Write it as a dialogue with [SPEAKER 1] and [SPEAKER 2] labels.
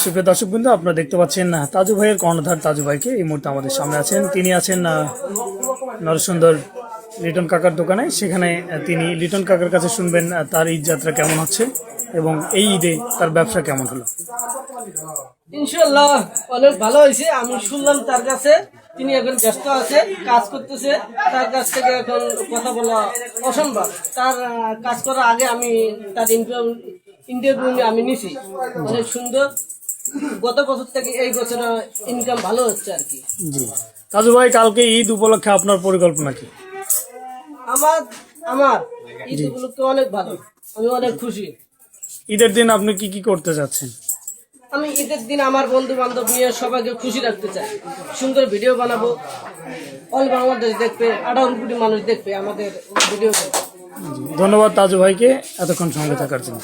[SPEAKER 1] সুপ্রিয় দর্শকবৃন্দ, আপনারা দেখতে পাচ্ছেন তাজু ভাইয়ের কর্ণধার তাজু ভাইকে এই মুহূর্তে আমাদের সামনে আছেন। তিনি আছেন নরসুন্দর লিটন কাকার দোকানে। সেখানে তিনি লিটন কাকার কাছে শুনবেন তার ঈদ যাত্রা কেমন হচ্ছে এবং এই ঈদে তার ব্যবসা কেমন হলো।
[SPEAKER 2] ইনশাআল্লাহ অনেক ভালো হয়েছে। আমি শুনলাম তার কাছে তিনি এখন ব্যস্ত আছে, কাজ করতেছে। তার কাছ থেকে এখন কথা বলা অসম্ভব। তার কাজ করার আগে আমি তার ইন্টারভিউ আমি নিছি, অনেক সুন্দর। গত বছর থেকে এই বছর ইনকাম ভালো হচ্ছে আর কি।
[SPEAKER 1] জি তাজু ভাই, কালকে ঈদ উপলক্ষে আপনার পরিকল্পনা কি?
[SPEAKER 2] আমার আমার ঈদ উপলক্ষে অনেক ভালো, আমি অনেক খুশি।
[SPEAKER 1] ঈদের দিন আপনি কি কি করতে যাচ্ছেন?
[SPEAKER 2] আমি ঈদের দিন আমার বন্ধু বান্ধব নিয়ে সবাইকে খুশি রাখতে চাই। সুন্দর ভিডিও বানাবো, অল বাংলাদেশ দেখবে, 18 কোটি মানুষ দেখবে আমাদের ভিডিও।
[SPEAKER 1] ধন্যবাদ তাজু ভাইকে এতক্ষণ সঙ্গে থাকার জন্য।